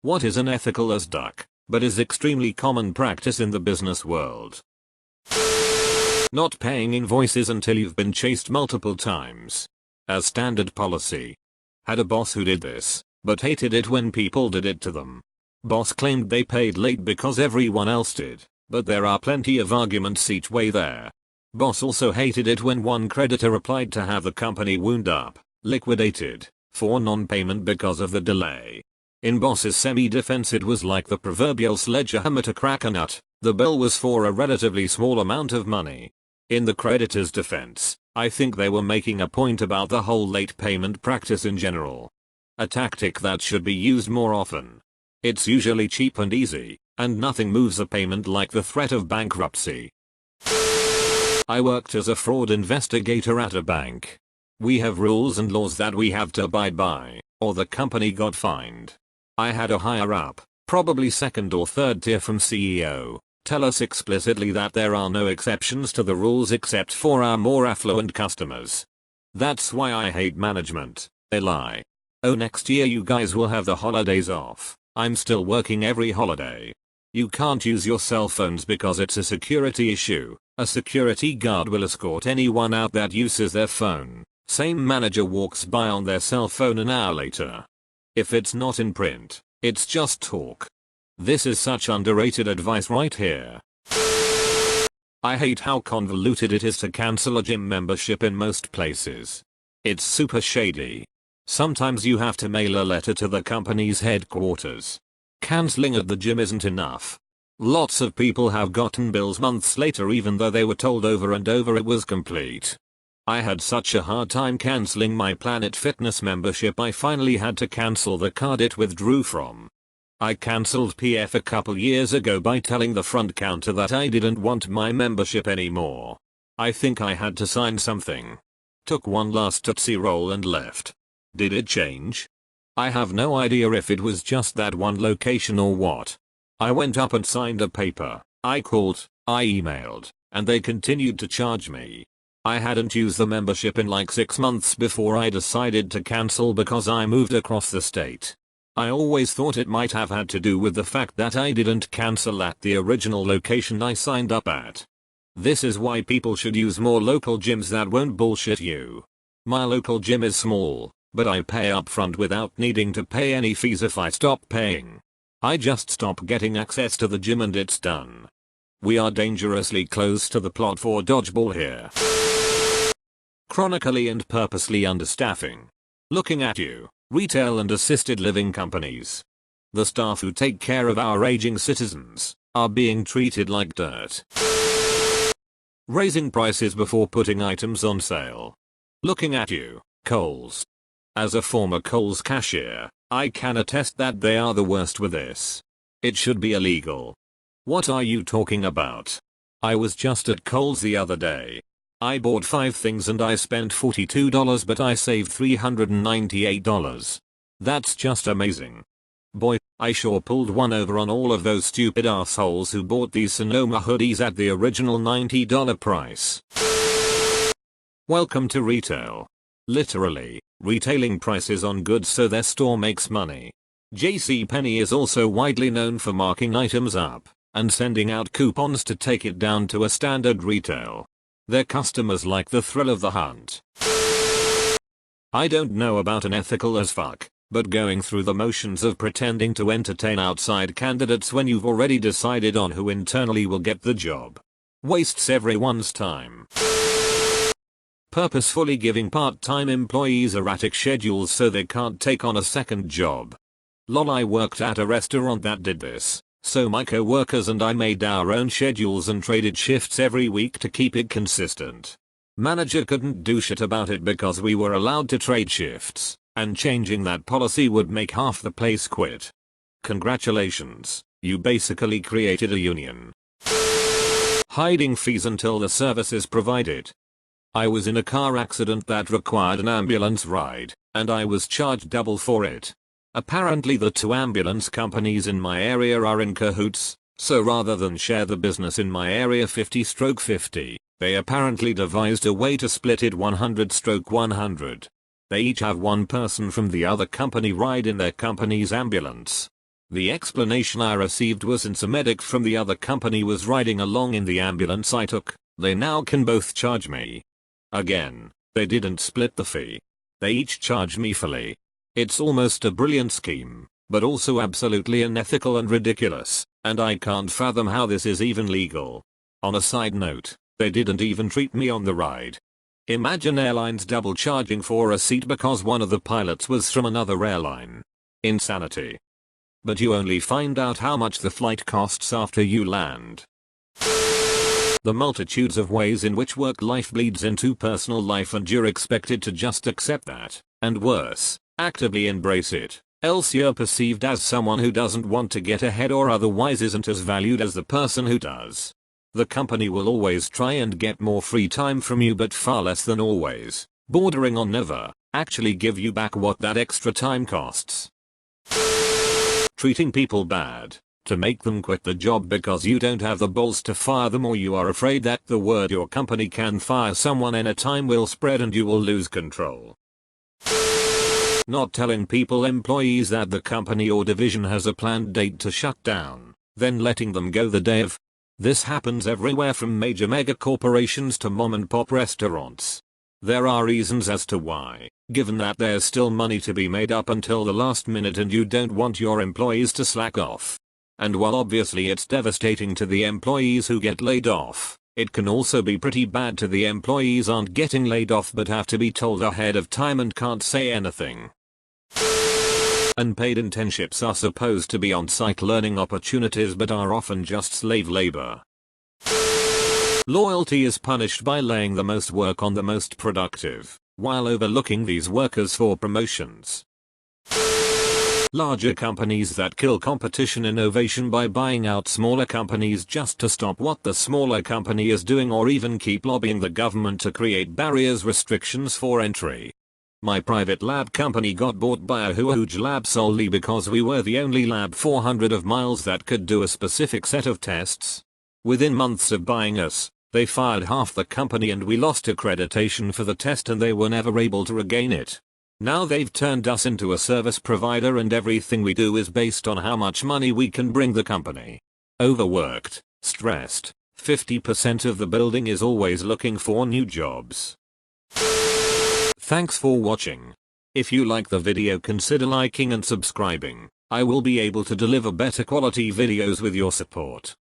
What is unethical as duck, but is extremely common practice in the business world? Not paying invoices until you've been chased multiple times. As standard policy. Had a boss who did this, but hated it when people did it to them. Boss claimed they paid late because everyone else did, but there are plenty of arguments each way there. Boss also hated it when one creditor applied to have the company wound up, liquidated, for non-payment because of the delay. In boss's semi-defense, it was like the proverbial sledgehammer to crack a nut. The bill was for a relatively small amount of money. In the creditor's defense, I think they were making a point about the whole late payment practice in general. A tactic that should be used more often. It's usually cheap and easy, and nothing moves a payment like the threat of bankruptcy. I worked as a fraud investigator at a bank. We have rules and laws that we have to abide by, or the company got fined. I had a higher up, probably second or third tier from CEO, tell us explicitly that there are no exceptions to the rules except for our more affluent customers. That's why I hate management. They lie. Oh, next year you guys will have the holidays off. I'm still working every holiday. You can't use your cell phones because it's a security issue. A security guard will escort anyone out that uses their phone. Same manager walks by on their cell phone an hour later. If it's not in print, it's just talk. This is such underrated advice right here. I hate how convoluted it is to cancel a gym membership in most places. It's super shady. Sometimes you have to mail a letter to the company's headquarters. Canceling at the gym isn't enough. Lots of people have gotten bills months later even though they were told over and over it was complete. I had such a hard time canceling my Planet Fitness membership I finally had to cancel the card it withdrew from. I cancelled PF a couple years ago by telling the front counter that I didn't want my membership anymore. I think I had to sign something. Took one last Tootsie Roll and left. Did it change? I have no idea if it was just that one location or what. I went up and signed a paper. I called, I emailed, and they continued to charge me. I hadn't used the membership in like 6 months before I decided to cancel because I moved across the state. I always thought it might have had to do with the fact that I didn't cancel at the original location I signed up at. This is why people should use more local gyms that won't bullshit you. My local gym is small, but I pay upfront without needing to pay any fees if I stop paying. I just stop getting access to the gym and it's done. We are dangerously close to the plot for Dodgeball here. Chronically and purposely understaffing. Looking at you, retail and assisted living companies. The staff who take care of our aging citizens are being treated like dirt. Raising prices before putting items on sale. Looking at you, Kohl's. As a former Kohl's cashier, I can attest that they are the worst with this. It should be illegal. What are you talking about? I was just at Kohl's the other day. I bought 5 things and I spent $42 but I saved $398. That's just amazing. Boy, I sure pulled one over on all of those stupid assholes who bought these Sonoma hoodies at the original $90 price. Welcome to retail. Literally, retailing prices on goods so their store makes money. JCPenney is also widely known for marking items up and sending out coupons to take it down to a standard retail. Their customers like the thrill of the hunt. I don't know about unethical as fuck, but going through the motions of pretending to entertain outside candidates when you've already decided on who internally will get the job. Wastes everyone's time. Purposefully giving part-time employees erratic schedules so they can't take on a second job. Lol, I worked at a restaurant that did this. So my co-workers and I made our own schedules and traded shifts every week to keep it consistent. Manager couldn't do shit about it because we were allowed to trade shifts, and changing that policy would make half the place quit. Congratulations, you basically created a union. Hiding fees until the service is provided. I was in a car accident that required an ambulance ride, and I was charged double for it. Apparently the 2 ambulance companies in my area are in cahoots, so rather than share the business in my area 50/50, they apparently devised a way to split it 100/100. They each have one person from the other company ride in their company's ambulance. The explanation I received was since a medic from the other company was riding along in the ambulance I took, they now can both charge me. Again, they didn't split the fee. They each charge me fully. It's almost a brilliant scheme, but also absolutely unethical and ridiculous, and I can't fathom how this is even legal. On a side note, they didn't even treat me on the ride. Imagine airlines double charging for a seat because one of the pilots was from another airline. Insanity. But you only find out how much the flight costs after you land. The multitudes of ways in which work life bleeds into personal life and you're expected to just accept that, and worse, actively embrace it, else you're perceived as someone who doesn't want to get ahead or otherwise isn't as valued as the person who does. The company will always try and get more free time from you, but far less than always, bordering on never, actually give you back what that extra time costs. Treating people bad to make them quit the job because you don't have the balls to fire them, or you are afraid that the word your company can fire someone anytime will spread and you will lose control. Not telling employees that the company or division has a planned date to shut down, then letting them go the day of. This happens everywhere from major mega corporations to mom and pop restaurants. There are reasons as to why, given that there's still money to be made up until the last minute and you don't want your employees to slack off. And while obviously it's devastating to the employees who get laid off, it can also be pretty bad to the employees aren't getting laid off but have to be told ahead of time and can't say anything. Unpaid internships are supposed to be on-site learning opportunities but are often just slave labor. Loyalty is punished by laying the most work on the most productive, while overlooking these workers for promotions. Larger companies that kill competition innovation by buying out smaller companies just to stop what the smaller company is doing, or even keep lobbying the government to create restrictions for entry. My private lab company got bought by a huge lab solely because we were the only lab 400 of miles that could do a specific set of tests. Within months of buying us, they fired half the company and we lost accreditation for the test and they were never able to regain it. Now they've turned us into a service provider and everything we do is based on how much money we can bring the company. Overworked, stressed, 50% of the building is always looking for new jobs. Thanks for watching. If you like the video, consider liking and subscribing. I will be able to deliver better quality videos with your support.